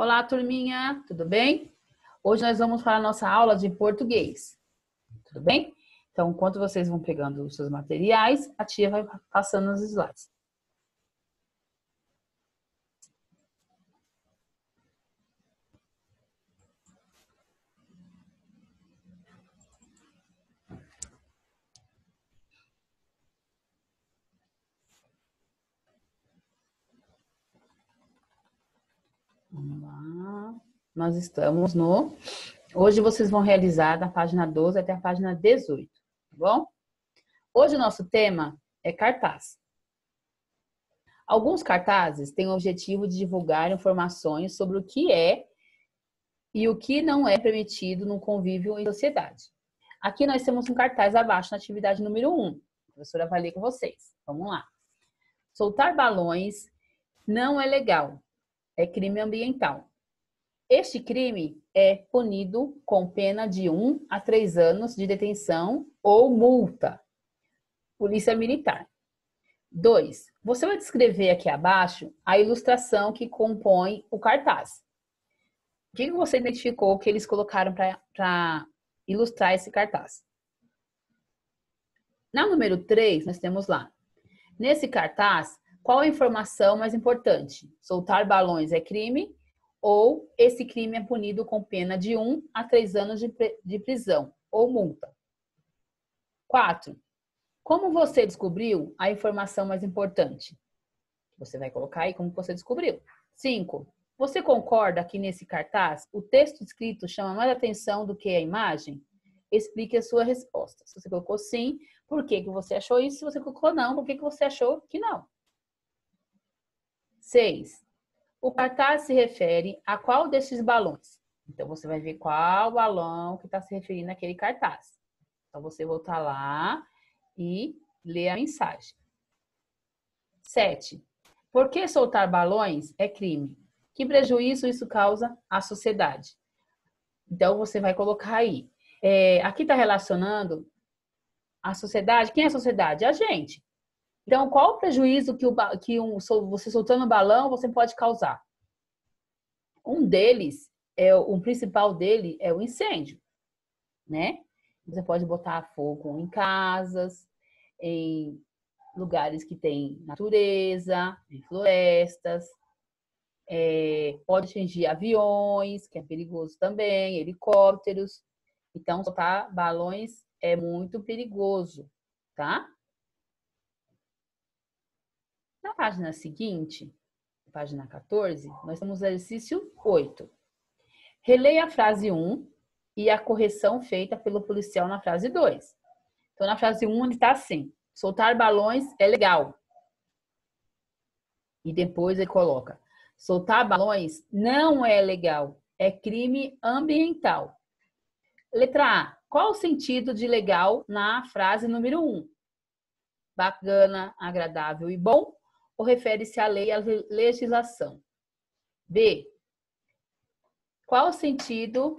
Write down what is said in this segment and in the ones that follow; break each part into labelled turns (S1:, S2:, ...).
S1: Olá, turminha, tudo bem? Hoje nós vamos para a nossa aula de português, tudo bem? Então, enquanto vocês vão pegando os seus materiais, a tia vai passando os slides. Vamos lá. Nós estamos no... Hoje vocês vão realizar da página 12 até a página 18, tá bom? Hoje o nosso tema é cartaz. Alguns cartazes têm o objetivo de divulgar informações sobre o que é e o que não é permitido no convívio em sociedade. Aqui nós temos um cartaz abaixo na atividade número 1. A professora vai ler com vocês. Vamos lá. Soltar balões não é legal. É crime ambiental. Este crime é punido com pena de 1 a 3 anos de detenção ou multa. Polícia Militar. 2. Você vai descrever aqui abaixo a ilustração que compõe o cartaz. O que você identificou que eles colocaram para ilustrar esse cartaz? Na número 3, nós temos lá. Nesse cartaz, qual a informação mais importante? Soltar balões é crime ou esse crime é punido com pena de 1 a 3 anos de prisão ou multa? 4. Como você descobriu a informação mais importante? Você vai colocar aí como você descobriu. 5. Você concorda que nesse cartaz o texto escrito chama mais atenção do que a imagem? Explique a sua resposta. Se você colocou sim, por que você achou isso? Se você colocou não, por que você achou que não? 6. O cartaz se refere a qual desses balões? Então, você vai ver qual balão que está se referindo àquele cartaz. Então, você voltar lá e ler a mensagem. 7. Por que soltar balões é crime? Que prejuízo isso causa à sociedade? Então, você vai colocar aí. Aqui está relacionando a sociedade. Quem é a sociedade? A gente. Então, qual o prejuízo você soltando balão você pode causar? Um deles, o principal dele é o incêndio, né? Você pode botar fogo em casas, em lugares que tem natureza, em florestas, pode atingir aviões, que é perigoso também, helicópteros. Então, soltar balões é muito perigoso, tá? Na página seguinte, página 14, nós temos o exercício 8. Releia a frase 1 e a correção feita pelo policial na frase 2. Então, na frase 1, ele está assim: soltar balões é legal. E depois ele coloca: soltar balões não é legal, é crime ambiental. Letra A. Qual o sentido de legal na frase número 1? Bacana, agradável e bom? Ou refere-se à lei e à legislação? B. Qual o sentido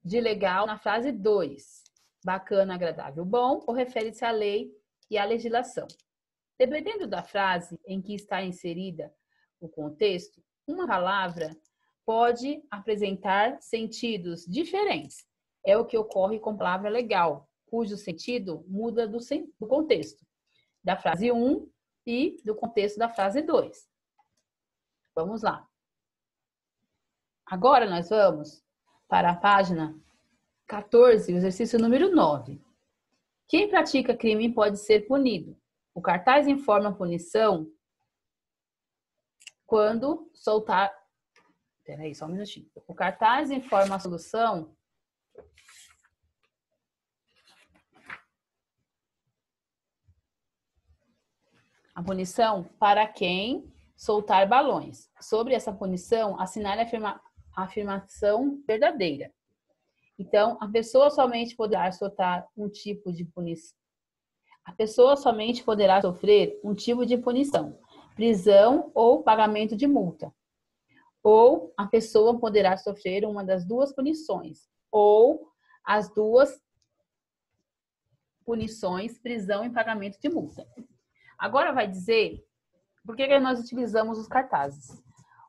S1: de legal na frase 2? Bacana, agradável, bom? Ou refere-se à lei e à legislação? Dependendo da frase em que está inserida o contexto, uma palavra pode apresentar sentidos diferentes. É o que ocorre com a palavra legal, cujo sentido muda do contexto da frase 1 e do contexto da frase 2. Vamos lá. Agora nós vamos para a página 14, o exercício número 9. Quem pratica crime pode ser punido. O cartaz informa a punição quando soltar... Peraí, só um minutinho. O cartaz informa a solução a punição para quem soltar balões. Sobre essa punição, assinale a afirmação verdadeira. Então, a pessoa somente poderá soltar um tipo de punição. A pessoa somente poderá sofrer um tipo de punição, prisão ou pagamento de multa. Ou a pessoa poderá sofrer uma das duas punições, ou as duas punições, prisão e pagamento de multa. Agora vai dizer por que nós utilizamos os cartazes.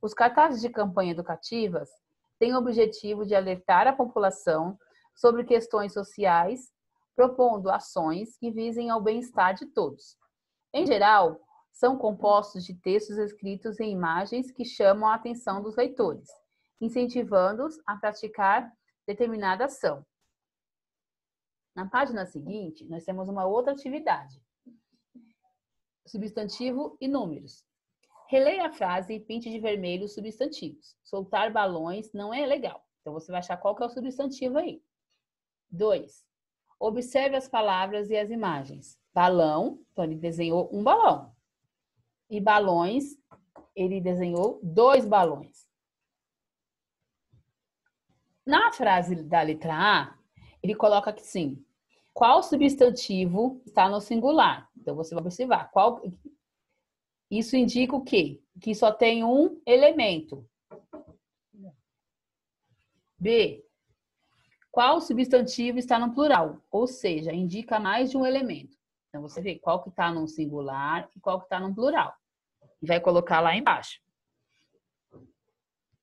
S1: Os cartazes de campanha educativas têm o objetivo de alertar a população sobre questões sociais, propondo ações que visem ao bem-estar de todos. Em geral, são compostos de textos escritos em imagens que chamam a atenção dos leitores, incentivando-os a praticar determinada ação. Na página seguinte, nós temos uma outra atividade. Substantivo e números. Releia a frase e pinte de vermelho os substantivos. Soltar balões não é legal. Então, você vai achar qual que é o substantivo aí. 2. Observe as palavras e as imagens. Balão, então ele desenhou um balão. E balões, ele desenhou 2 balões. Na frase da letra A, ele coloca que sim. Qual substantivo está no singular? Então, você vai observar. Isso indica o quê? Que só tem um elemento. B. Qual substantivo está no plural? Ou seja, indica mais de um elemento. Então, você vê qual que está no singular e qual que está no plural. E vai colocar lá embaixo.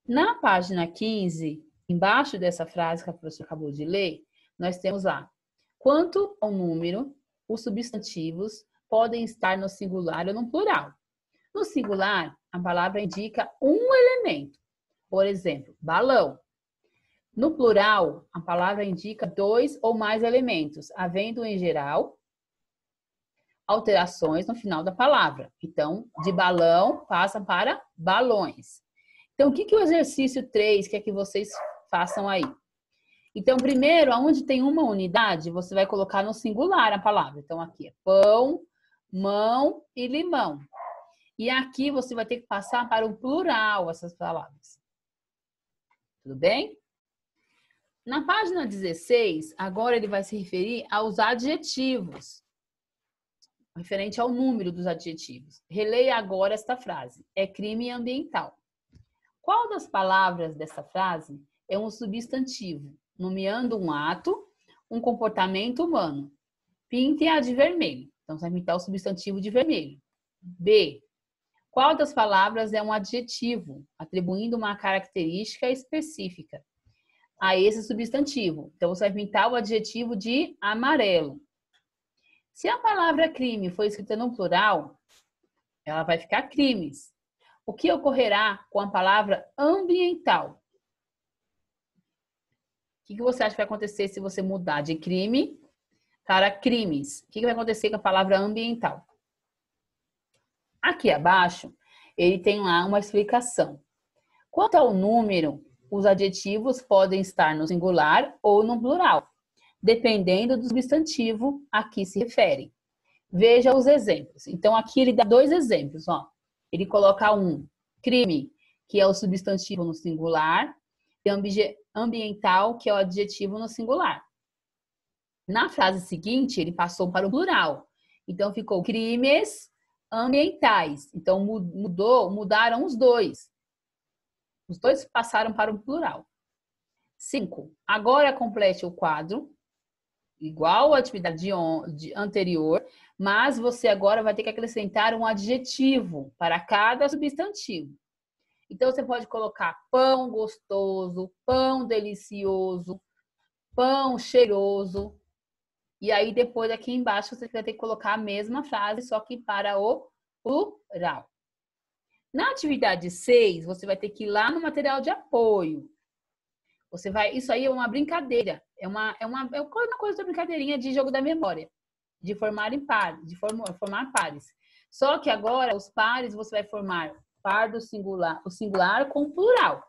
S1: Na página 15, embaixo dessa frase que a professora acabou de ler, nós temos lá. Quanto ao número, os substantivos podem estar no singular ou no plural. No singular, a palavra indica um elemento. Por exemplo, balão. No plural, a palavra indica 2 ou mais elementos, havendo, em geral, alterações no final da palavra. Então, de balão passa para balões. Então, o que o exercício 3 quer que vocês façam aí? Então, primeiro, onde tem uma unidade, você vai colocar no singular a palavra. Então, aqui é pão, mão e limão. E aqui você vai ter que passar para o plural essas palavras. Tudo bem? Na página 16, agora ele vai se referir aos adjetivos. Referente ao número dos adjetivos. Releia agora esta frase. É crime ambiental. Qual das palavras dessa frase é um substantivo, nomeando um ato, um comportamento humano? Pinte-a de vermelho. Então, você vai pintar o substantivo de vermelho. B. Qual das palavras é um adjetivo, atribuindo uma característica específica a esse substantivo? Então, você vai pintar o adjetivo de amarelo. Se a palavra crime for escrita no plural, ela vai ficar crimes. O que ocorrerá com a palavra ambiental? O que você acha que vai acontecer se você mudar de crime para crimes? O que vai acontecer com a palavra ambiental? Aqui abaixo, ele tem lá uma explicação. Quanto ao número, os adjetivos podem estar no singular ou no plural, dependendo do substantivo a que se refere. Veja os exemplos. Então, aqui ele dá 2 exemplos. Ó. Ele coloca um, crime, que é o substantivo no singular, e ambiental, que é o adjetivo no singular. Na frase seguinte, ele passou para o plural. Então, ficou crimes ambientais. Então, mudaram os 2. Os 2 passaram para o plural. 5. Agora complete o quadro, igual à atividade anterior, mas você agora vai ter que acrescentar um adjetivo para cada substantivo. Então, você pode colocar pão gostoso, pão delicioso, pão cheiroso. E aí, depois, aqui embaixo, você vai ter que colocar a mesma frase, só que para o plural. Na atividade 6, você vai ter que ir lá no material de apoio. Isso aí é uma brincadeira. É uma coisa da brincadeirinha de jogo da memória. De formar em pares, formar pares. Só que agora, os pares, você vai formar par do singular, o singular com o plural.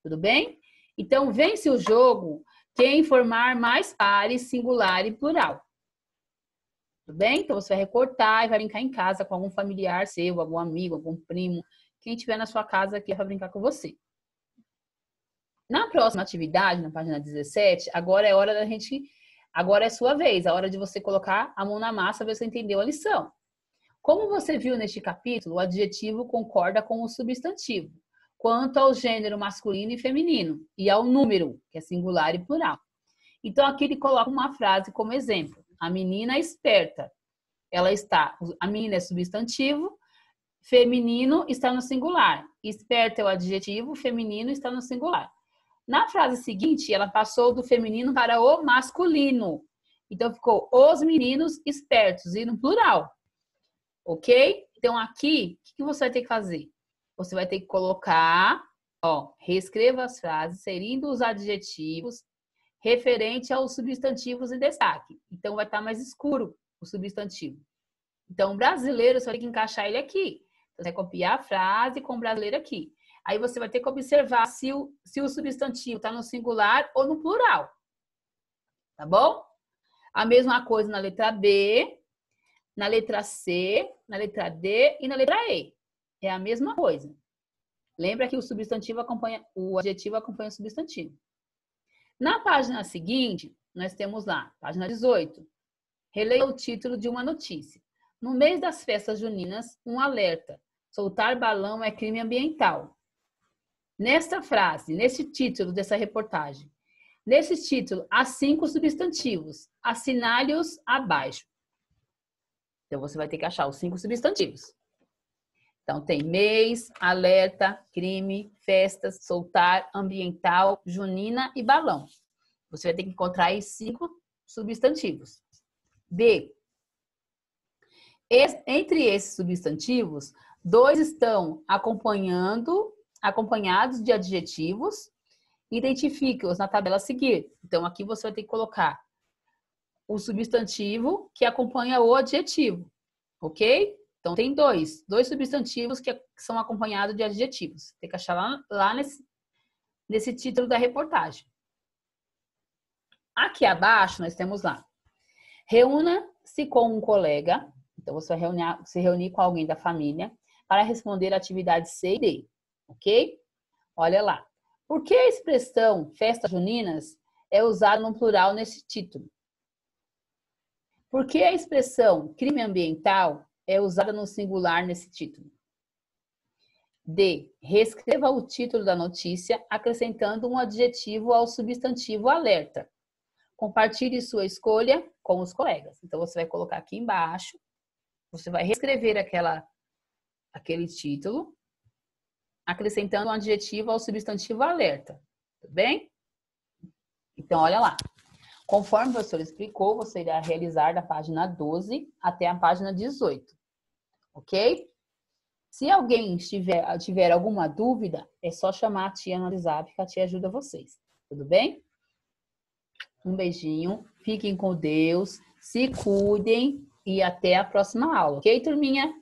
S1: Tudo bem? Então, vence o jogo quem formar mais pares, singular e plural. Tudo bem? Então, você vai recortar e vai brincar em casa com algum familiar seu, algum amigo, algum primo, quem estiver na sua casa aqui para brincar com você. Na próxima atividade, na página 17, agora é hora da gente... Agora é sua vez, a hora de você colocar a mão na massa, ver se você entendeu a lição. Como você viu neste capítulo, o adjetivo concorda com o substantivo, quanto ao gênero masculino e feminino, e ao número, que é singular e plural. Então, aqui ele coloca uma frase como exemplo. A menina é esperta. A menina é substantivo, feminino está no singular. Esperto é o adjetivo, feminino está no singular. Na frase seguinte, ela passou do feminino para o masculino. Então, ficou os meninos espertos, e no plural. Ok? Então, aqui, o que você vai ter que fazer? Você vai ter que colocar, reescreva as frases, serindo os adjetivos referente aos substantivos em destaque. Então, vai estar mais escuro o substantivo. Então, brasileiro, você vai ter que encaixar ele aqui. Você vai copiar a frase com brasileiro aqui. Aí você vai ter que observar se o substantivo está no singular ou no plural. Tá bom? A mesma coisa na letra B, na letra C, na letra D e na letra E. É a mesma coisa. Lembra que o substantivo acompanha, o adjetivo acompanha o substantivo. Na página seguinte, nós temos lá, página 18. Releia o título de uma notícia. No mês das festas juninas, um alerta. Soltar balão é crime ambiental. Nesta frase, nesse título dessa reportagem, nesse título, há 5 substantivos. Assinale-os abaixo. Então, você vai ter que achar os 5 substantivos. Então, tem mês, alerta, crime, festas, soltar, ambiental, junina e balão. Você vai ter que encontrar aí 5 substantivos. B. Entre esses substantivos, 2 estão acompanhados de adjetivos. Identifique-os na tabela a seguir. Então, aqui você vai ter que colocar o substantivo que acompanha o adjetivo. Ok? Então, tem dois substantivos que são acompanhados de adjetivos. Tem que achar lá nesse título da reportagem. Aqui abaixo, nós temos lá. Reúna-se com um colega. Então, você vai se reunir com alguém da família para responder atividades C e D. Ok? Olha lá. Por que a expressão festas juninas é usada no plural nesse título? Por que a expressão crime ambiental é usada no singular nesse título? D. Reescreva o título da notícia acrescentando um adjetivo ao substantivo alerta. Compartilhe sua escolha com os colegas. Então, você vai colocar aqui embaixo, você vai reescrever aquele título, acrescentando um adjetivo ao substantivo alerta. Tudo bem? Então, olha lá. Conforme o professor explicou, você irá realizar da página 12 até a página 18. Ok? Se alguém tiver alguma dúvida, é só chamar a tia no WhatsApp que a tia ajuda vocês. Tudo bem? Um beijinho, fiquem com Deus, se cuidem e até a próxima aula. Ok, turminha?